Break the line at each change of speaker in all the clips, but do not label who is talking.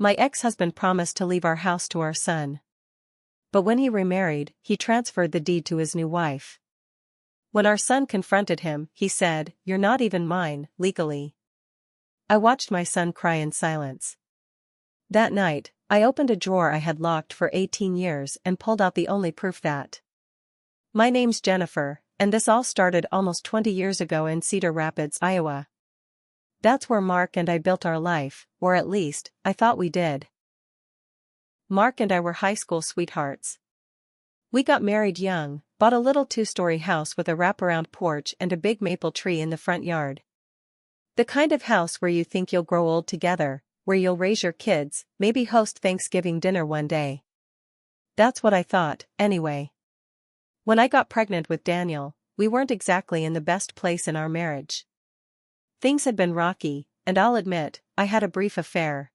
My ex-husband promised to leave our house to our son. But when he remarried, he transferred the deed to his new wife. When our son confronted him, he said, "You're not even mine, legally." I watched my son cry in silence. That night, I opened a drawer I had locked for 18 years and pulled out the only proof that. My name's Jennifer, and this all started almost 20 years ago in Cedar Rapids, Iowa. That's where Mark and I built our life, or at least, I thought we did. Mark and I were high school sweethearts. We got married young, bought a little 2-story house with a wraparound porch and a big maple tree in the front yard. The kind of house where you think you'll grow old together, where you'll raise your kids, maybe host Thanksgiving dinner one day. That's what I thought, anyway. When I got pregnant with Daniel, we weren't exactly in the best place in our marriage. Things had been rocky, and I'll admit, I had a brief affair.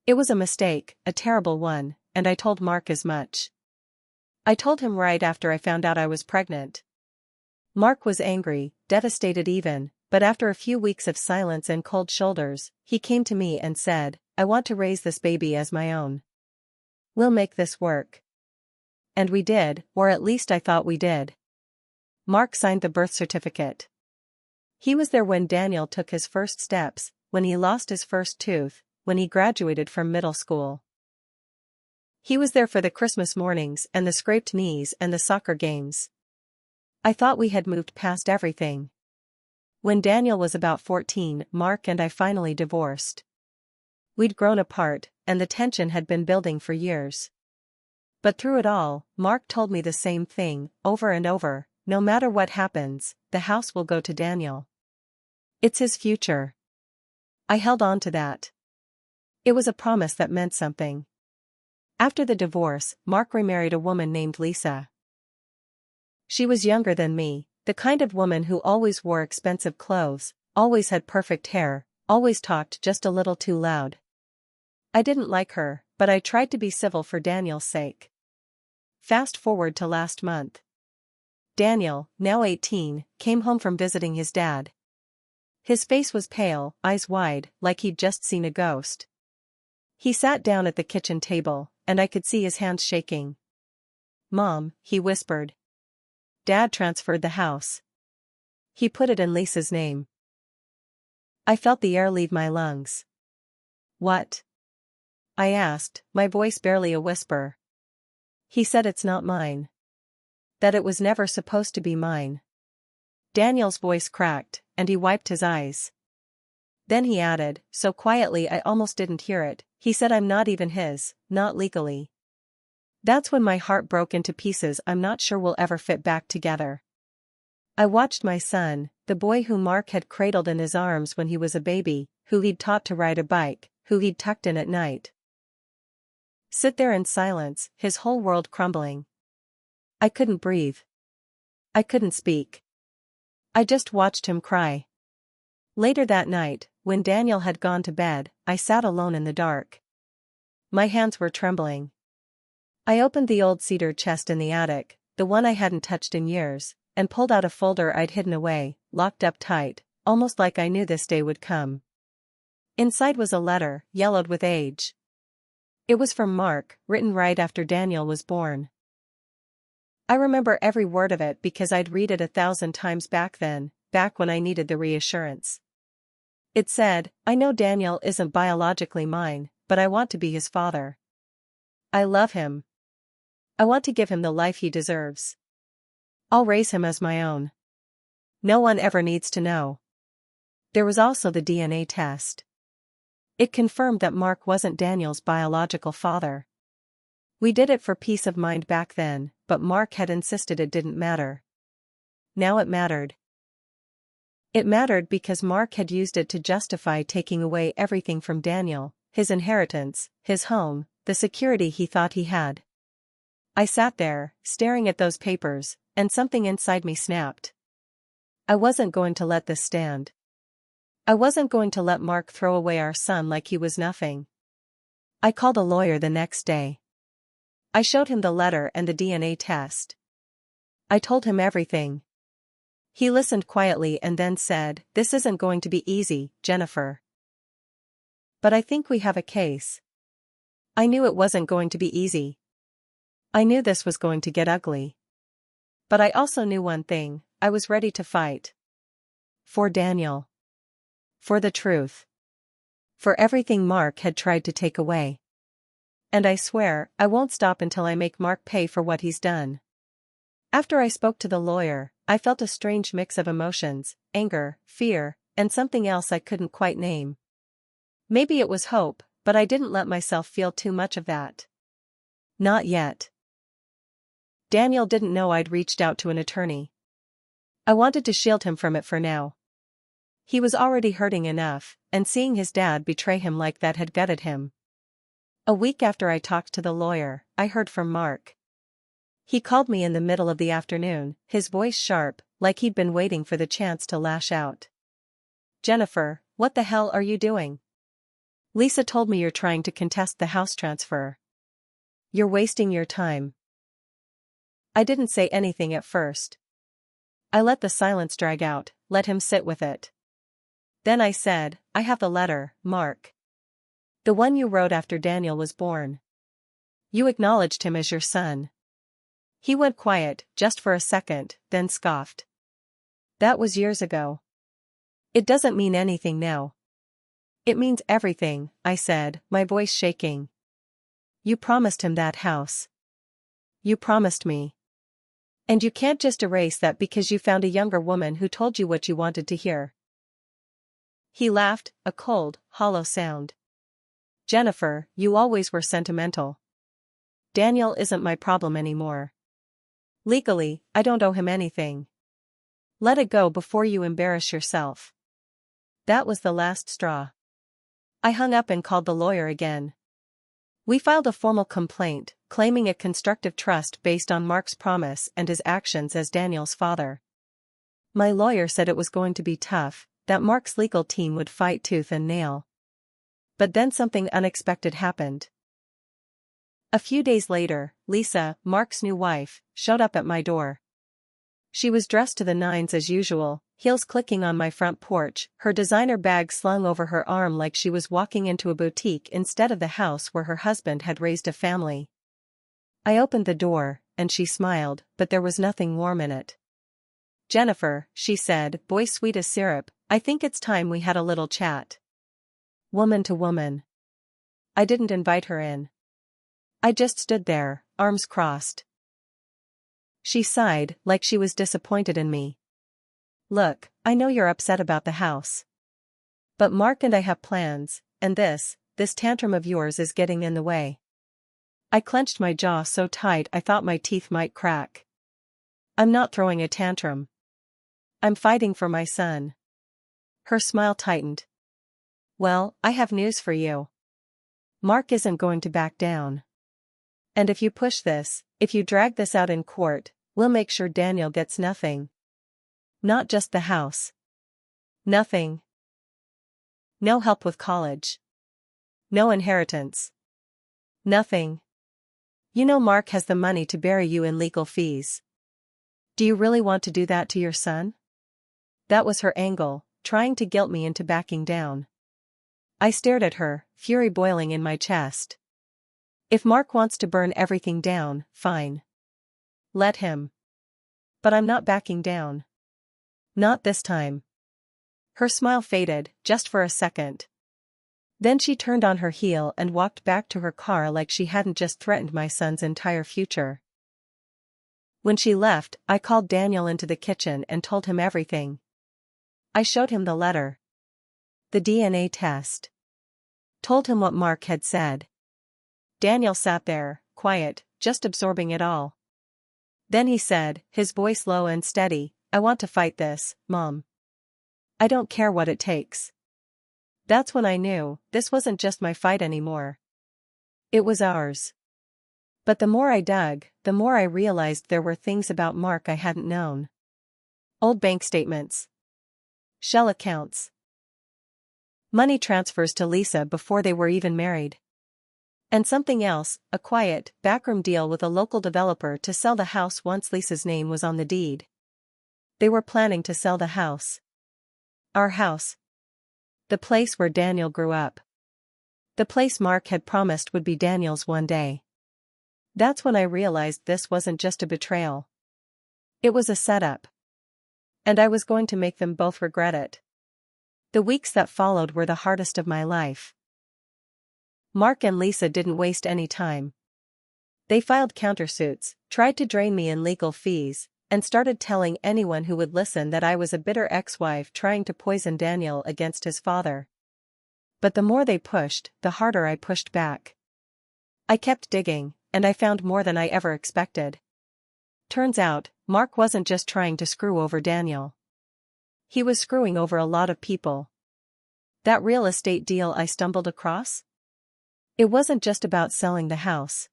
It was a mistake, a terrible one, and I told Mark as much. I told him right after I found out I was pregnant. Mark was angry, devastated even, but after a few weeks of silence and cold shoulders, he came to me and said, "I want to raise this baby as my own. We'll make this work." And we did, or at least I thought we did. Mark signed the birth certificate. He was there when Daniel took his first steps, when he lost his first tooth, when he graduated from middle school. He was there for the Christmas mornings and the scraped knees and the soccer games. I thought we had moved past everything. When Daniel was about 14, Mark and I finally divorced. We'd grown apart, and the tension had been building for years. But through it all, Mark told me the same thing, over and over, no matter what happens, the house will go to Daniel. It's his future. I held on to that. It was a promise that meant something. After the divorce, Mark remarried a woman named Lisa. She was younger than me, the kind of woman who always wore expensive clothes, always had perfect hair, always talked just a little too loud. I didn't like her, but I tried to be civil for Daniel's sake. Fast forward to last month. Daniel, now 18, came home from visiting his dad. His face was pale, eyes wide, like he'd just seen a ghost. He sat down at the kitchen table, and I could see his hands shaking. "Mom," he whispered. "Dad transferred the house. He put it in Lisa's name." I felt the air leave my lungs. "What?" I asked, my voice barely a whisper. "He said it's not mine. That it was never supposed to be mine." Daniel's voice cracked, and he wiped his eyes. Then he added, so quietly I almost didn't hear it, he said I'm not even his, not legally. That's when my heart broke into pieces. I'm not sure we'll ever fit back together. I watched my son, the boy who Mark had cradled in his arms when he was a baby, who he'd taught to ride a bike, who he'd tucked in at night, sit there in silence, his whole world crumbling. I couldn't breathe. I couldn't speak. I just watched him cry. Later that night, when Daniel had gone to bed, I sat alone in the dark. My hands were trembling. I opened the old cedar chest in the attic, the one I hadn't touched in years, and pulled out a folder I'd hidden away, locked up tight, almost like I knew this day would come. Inside was a letter, yellowed with age. It was from Mark, written right after Daniel was born. I remember every word of it because I'd read it 1,000 times back then, back when I needed the reassurance. It said, "I know Daniel isn't biologically mine, but I want to be his father. I love him. I want to give him the life he deserves. I'll raise him as my own. No one ever needs to know." There was also the DNA test. It confirmed that Mark wasn't Daniel's biological father. We did it for peace of mind back then, but Mark had insisted it didn't matter. Now it mattered. It mattered because Mark had used it to justify taking away everything from Daniel, his inheritance, his home, the security he thought he had. I sat there, staring at those papers, and something inside me snapped. I wasn't going to let this stand. I wasn't going to let Mark throw away our son like he was nothing. I called a lawyer the next day. I showed him the letter and the DNA test. I told him everything. He listened quietly and then said, "This isn't going to be easy, Jennifer. But I think we have a case. I knew it wasn't going to be easy. I knew this was going to get ugly. But I also knew one thing, I was ready to fight. For Daniel. For the truth. For everything Mark had tried to take away. And I swear, I won't stop until I make Mark pay for what he's done. After I spoke to the lawyer, I felt a strange mix of emotions, anger, fear, and something else I couldn't quite name. Maybe it was hope, but I didn't let myself feel too much of that. Not yet. Daniel didn't know I'd reached out to an attorney. I wanted to shield him from it for now. He was already hurting enough, and seeing his dad betray him like that had gutted him. A week after I talked to the lawyer, I heard from Mark. He called me in the middle of the afternoon, his voice sharp, like he'd been waiting for the chance to lash out. "Jennifer, what the hell are you doing? Lisa told me you're trying to contest the house transfer. You're wasting your time." I didn't say anything at first. I let the silence drag out, let him sit with it. Then I said, "I have the letter, Mark. The one you wrote after Daniel was born. You acknowledged him as your son." He went quiet, just for a second, then scoffed. "That was years ago. It doesn't mean anything now." "It means everything," I said, my voice shaking. "You promised him that house. You promised me. And you can't just erase that because you found a younger woman who told you what you wanted to hear." He laughed, a cold, hollow sound. "Jennifer, you always were sentimental. Daniel isn't my problem anymore. Legally, I don't owe him anything. Let it go before you embarrass yourself." That was the last straw. I hung up and called the lawyer again. We filed a formal complaint, claiming a constructive trust based on Mark's promise and his actions as Daniel's father. My lawyer said it was going to be tough, that Mark's legal team would fight tooth and nail. But then something unexpected happened. A few days later, Lisa, Mark's new wife, showed up at my door. She was dressed to the nines as usual, heels clicking on my front porch, her designer bag slung over her arm like she was walking into a boutique instead of the house where her husband had raised a family. I opened the door, and she smiled, but there was nothing warm in it. "Jennifer," she said, voice sweet as syrup, "I think it's time we had a little chat." Woman to woman. I didn't invite her in. I just stood there, arms crossed. She sighed, like she was disappointed in me. "Look, I know you're upset about the house. But Mark and I have plans, and this tantrum of yours is getting in the way." I clenched my jaw so tight I thought my teeth might crack. "I'm not throwing a tantrum. I'm fighting for my son." Her smile tightened. "Well, I have news for you. Mark isn't going to back down. And if you push this, if you drag this out in court, we'll make sure Daniel gets nothing. Not just the house. Nothing. No help with college. No inheritance. Nothing. You know Mark has the money to bury you in legal fees. Do you really want to do that to your son?" That was her angle, trying to guilt me into backing down. I stared at her, fury boiling in my chest. If Mark wants to burn everything down, fine. Let him. But I'm not backing down. Not this time. Her smile faded, just for a second. Then she turned on her heel and walked back to her car like she hadn't just threatened my son's entire future. When she left, I called Daniel into the kitchen and told him everything. I showed him the letter. The DNA test. Told him what Mark had said. Daniel sat there, quiet, just absorbing it all. Then he said, his voice low and steady, "I want to fight this, Mom. I don't care what it takes." That's when I knew, this wasn't just my fight anymore. It was ours. But the more I dug, the more I realized there were things about Mark I hadn't known. Old bank statements. Shell accounts. Money transfers to Lisa before they were even married. And something else, a quiet, backroom deal with a local developer to sell the house once Lisa's name was on the deed. They were planning to sell the house. Our house. The place where Daniel grew up. The place Mark had promised would be Daniel's one day. That's when I realized this wasn't just a betrayal. It was a setup. And I was going to make them both regret it. The weeks that followed were the hardest of my life. Mark and Lisa didn't waste any time. They filed countersuits, tried to drain me in legal fees, and started telling anyone who would listen that I was a bitter ex-wife trying to poison Daniel against his father. But the more they pushed, the harder I pushed back. I kept digging, and I found more than I ever expected. Turns out, Mark wasn't just trying to screw over Daniel. He was screwing over a lot of people. That real estate deal I stumbled across? It wasn't just about selling the house.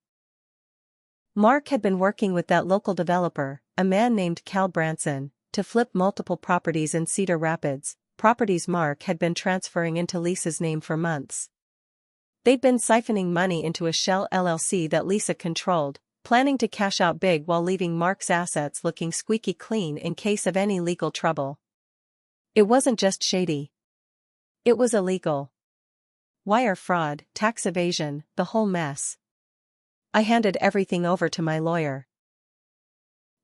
Mark had been working with that local developer, a man named Cal Branson, to flip multiple properties in Cedar Rapids, properties Mark had been transferring into Lisa's name for months. They'd been siphoning money into a shell LLC that Lisa controlled, planning to cash out big while leaving Mark's assets looking squeaky clean in case of any legal trouble. It wasn't just shady. It was illegal. Wire fraud, tax evasion, the whole mess. I handed everything over to my lawyer.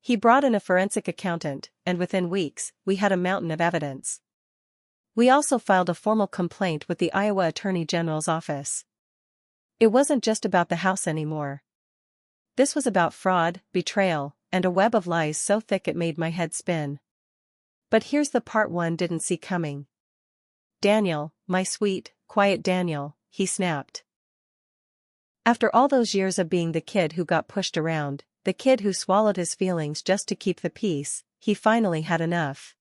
He brought in a forensic accountant, and within weeks, we had a mountain of evidence. We also filed a formal complaint with the Iowa Attorney General's office. It wasn't just about the house anymore. This was about fraud, betrayal, and a web of lies so thick it made my head spin. But here's the part one didn't see coming. Daniel, my sweet, quiet Daniel, he snapped. After all those years of being the kid who got pushed around, the kid who swallowed his feelings just to keep the peace, he finally had enough.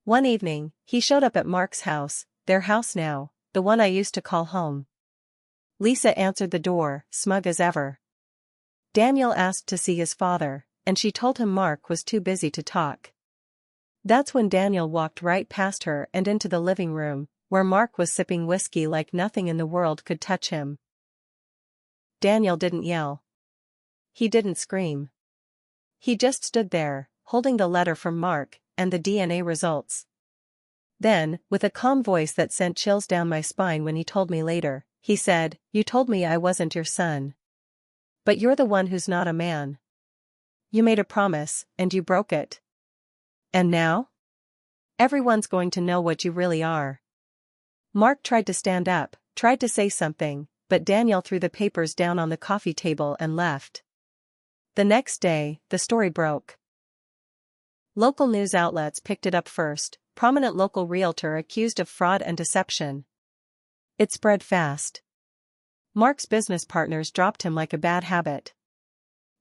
One evening, he showed up at Mark's house, their house now, the one I used to call home. Lisa answered the door, smug as ever. Daniel asked to see his father, and she told him Mark was too busy to talk. That's when Daniel walked right past her and into the living room, where Mark was sipping whiskey like nothing in the world could touch him. Daniel didn't yell. He didn't scream. He just stood there, holding the letter from Mark, and the DNA results. Then, with a calm voice that sent chills down my spine when he told me later, he said, "You told me I wasn't your son. But you're the one who's not a man. You made a promise, and you broke it. And now? Everyone's going to know what you really are." Mark tried to stand up, tried to say something, but Daniel threw the papers down on the coffee table and left. The next day, the story broke. Local news outlets picked it up first, prominent local realtor accused of fraud and deception. It spread fast. Mark's business partners dropped him like a bad habit.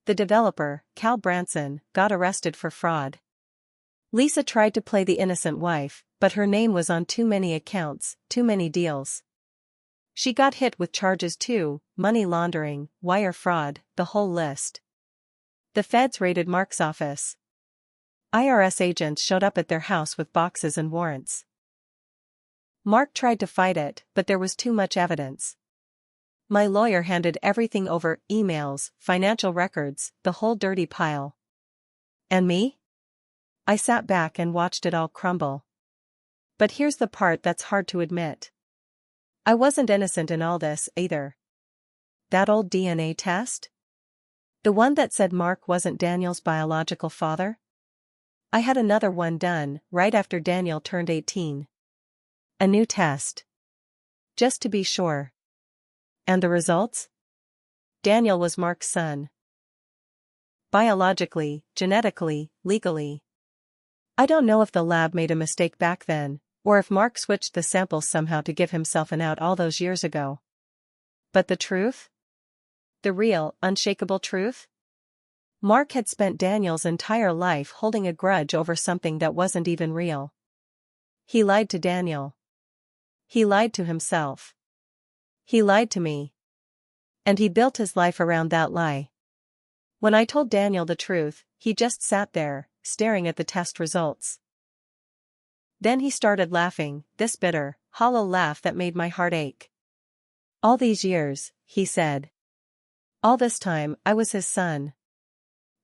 The developer, Cal Branson, got arrested for fraud. Lisa tried to play the innocent wife, but her name was on too many accounts, too many deals. She got hit with charges too, money laundering, wire fraud, the whole list. The feds raided Mark's office. IRS agents showed up at their house with boxes and warrants. Mark tried to fight it, but there was too much evidence. My lawyer handed everything over, emails, financial records, the whole dirty pile. And me? I sat back and watched it all crumble. But here's the part that's hard to admit. I wasn't innocent in all this, either. That old DNA test? The one that said Mark wasn't Daniel's biological father? I had another one done, right after Daniel turned 18. A new test. Just to be sure. And the results? Daniel was Mark's son. Biologically, genetically, legally. I don't know if the lab made a mistake back then, or if Mark switched the samples somehow to give himself an out all those years ago. But the truth? The real, unshakable truth? Mark had spent Daniel's entire life holding a grudge over something that wasn't even real. He lied to Daniel. He lied to himself. He lied to me. And he built his life around that lie. When I told Daniel the truth, he just sat there, staring at the test results. Then he started laughing, this bitter, hollow laugh that made my heart ache. "All these years," he said. "All this time, I was his son.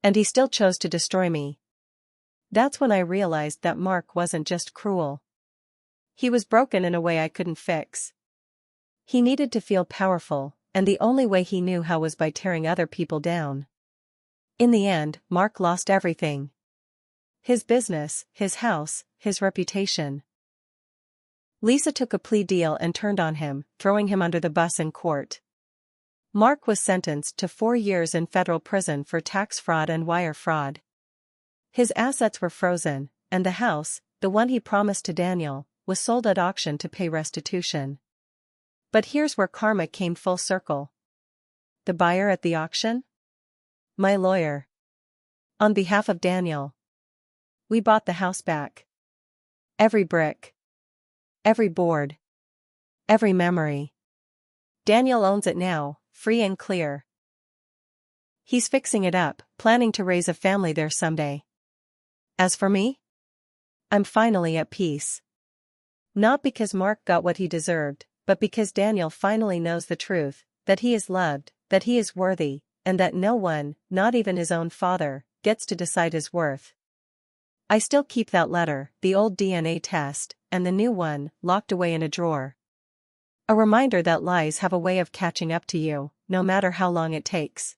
And he still chose to destroy me." That's when I realized that Mark wasn't just cruel. He was broken in a way I couldn't fix. He needed to feel powerful, and the only way he knew how was by tearing other people down. In the end, Mark lost everything. His business, his house, his reputation. Lisa took a plea deal and turned on him, throwing him under the bus in court. Mark was sentenced to 4 years in federal prison for tax fraud and wire fraud. His assets were frozen, and the house, the one he promised to Daniel, was sold at auction to pay restitution. But here's where karma came full circle. The buyer at the auction? My lawyer. On behalf of Daniel. We bought the house back. Every brick. Every board. Every memory. Daniel owns it now, free and clear. He's fixing it up, planning to raise a family there someday. As for me? I'm finally at peace. Not because Mark got what he deserved, but because Daniel finally knows the truth, that he is loved, that he is worthy, and that no one, not even his own father, gets to decide his worth. I still keep that letter, the old DNA test, and the new one, locked away in a drawer. A reminder that lies have a way of catching up to you, no matter how long it takes.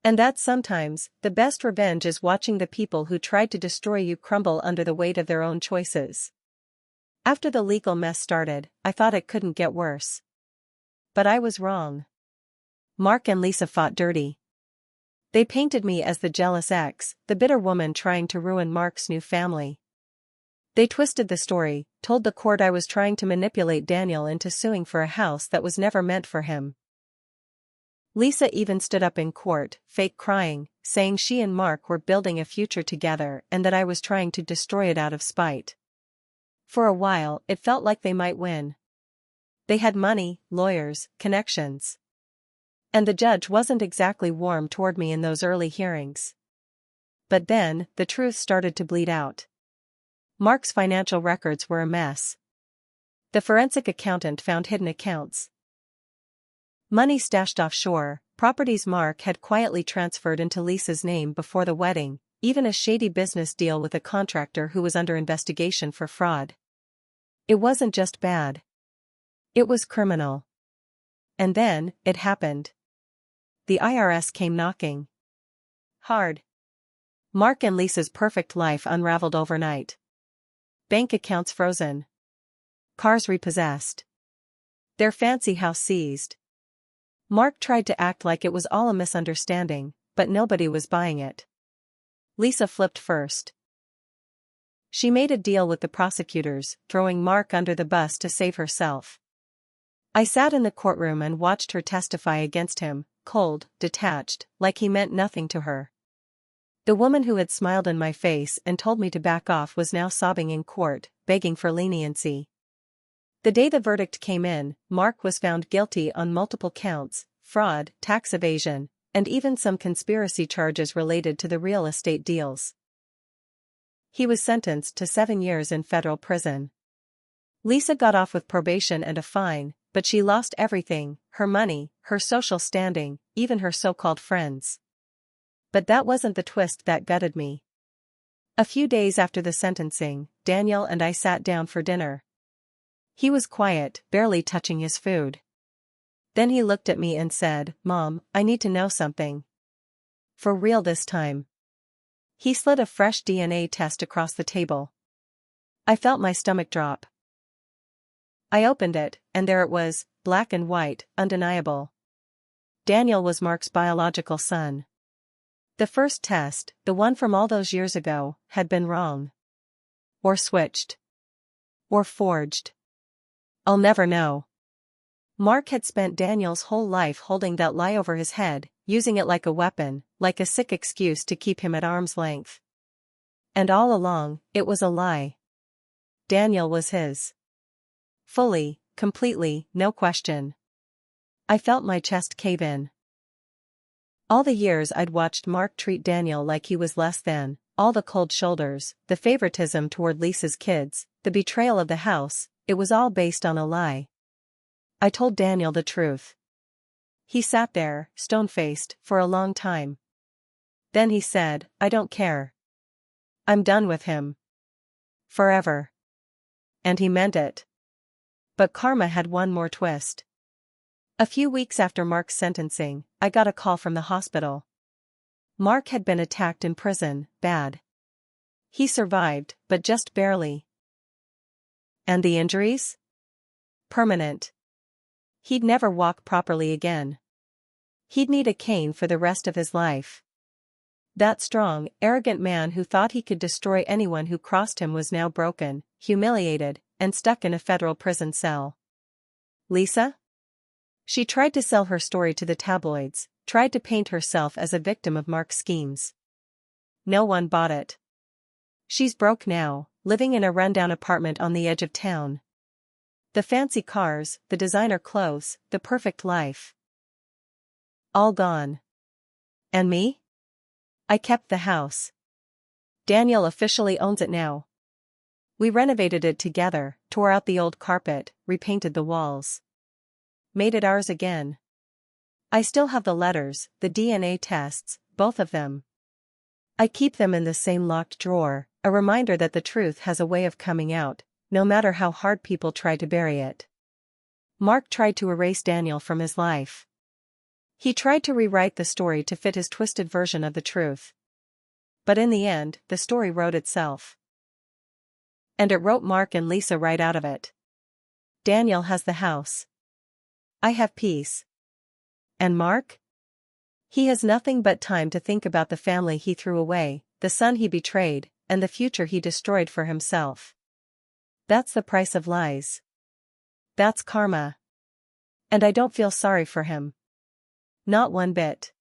And that sometimes, the best revenge is watching the people who tried to destroy you crumble under the weight of their own choices. After the legal mess started, I thought it couldn't get worse. But I was wrong. Mark and Lisa fought dirty. They painted me as the jealous ex, the bitter woman trying to ruin Mark's new family. They twisted the story, told the court I was trying to manipulate Daniel into suing for a house that was never meant for him. Lisa even stood up in court, fake crying, saying she and Mark were building a future together and that I was trying to destroy it out of spite. For a while, it felt like they might win. They had money, lawyers, connections. And the judge wasn't exactly warm toward me in those early hearings. But then, the truth started to bleed out. Mark's financial records were a mess. The forensic accountant found hidden accounts. Money stashed offshore, properties Mark had quietly transferred into Lisa's name before the wedding, even a shady business deal with a contractor who was under investigation for fraud. It wasn't just bad. It was criminal. And then, it happened. The IRS came knocking. Hard. Mark and Lisa's perfect life unraveled overnight. Bank accounts frozen. Cars repossessed. Their fancy house seized. Mark tried to act like it was all a misunderstanding, but nobody was buying it. Lisa flipped first. She made a deal with the prosecutors, throwing Mark under the bus to save herself. I sat in the courtroom and watched her testify against him, cold, detached, like he meant nothing to her. The woman who had smiled in my face and told me to back off was now sobbing in court, begging for leniency. The day the verdict came in, Mark was found guilty on multiple counts, fraud, tax evasion, and even some conspiracy charges related to the real estate deals. He was sentenced to 7 years in federal prison. Lisa got off with probation and a fine, but she lost everything, her money, her social standing, even her so-called friends. But that wasn't the twist that gutted me. A few days after the sentencing, Daniel and I sat down for dinner. He was quiet, barely touching his food. Then he looked at me and said, "Mom, I need to know something. For real this time." He slid a fresh DNA test across the table. I felt my stomach drop. I opened it, and there it was, black and white, undeniable. Daniel was Mark's biological son. The first test, the one from all those years ago, had been wrong. Or switched. Or forged. I'll never know. Mark had spent Daniel's whole life holding that lie over his head, using it like a weapon, like a sick excuse to keep him at arm's length. And all along, it was a lie. Daniel was his. Fully, completely, no question. I felt my chest cave in. All the years I'd watched Mark treat Daniel like he was less than, all the cold shoulders, the favoritism toward Lisa's kids, the betrayal of the house, it was all based on a lie. I told Daniel the truth. He sat there, stone-faced, for a long time. Then he said, "I don't care. I'm done with him. Forever." And he meant it. But karma had one more twist. A few weeks after Mark's sentencing, I got a call from the hospital. Mark had been attacked in prison, bad. He survived, but just barely. And the injuries? Permanent. He'd never walk properly again. He'd need a cane for the rest of his life. That strong, arrogant man who thought he could destroy anyone who crossed him was now broken, humiliated, and stuck in a federal prison cell. Lisa? She tried to sell her story to the tabloids, tried to paint herself as a victim of Mark's schemes. No one bought it. She's broke now, living in a rundown apartment on the edge of town. The fancy cars, the designer clothes, the perfect life. All gone. And me? I kept the house. Daniel officially owns it now. We renovated it together, tore out the old carpet, repainted the walls. Made it ours again. I still have the letters, the DNA tests, both of them. I keep them in the same locked drawer, a reminder that the truth has a way of coming out, no matter how hard people try to bury it. Mark tried to erase Daniel from his life. He tried to rewrite the story to fit his twisted version of the truth. But in the end, the story wrote itself. And it wrote Mark and Lisa right out of it. Daniel has the house. I have peace. And Mark? He has nothing but time to think about the family he threw away, the son he betrayed, and the future he destroyed for himself. That's the price of lies. That's karma. And I don't feel sorry for him. Not one bit.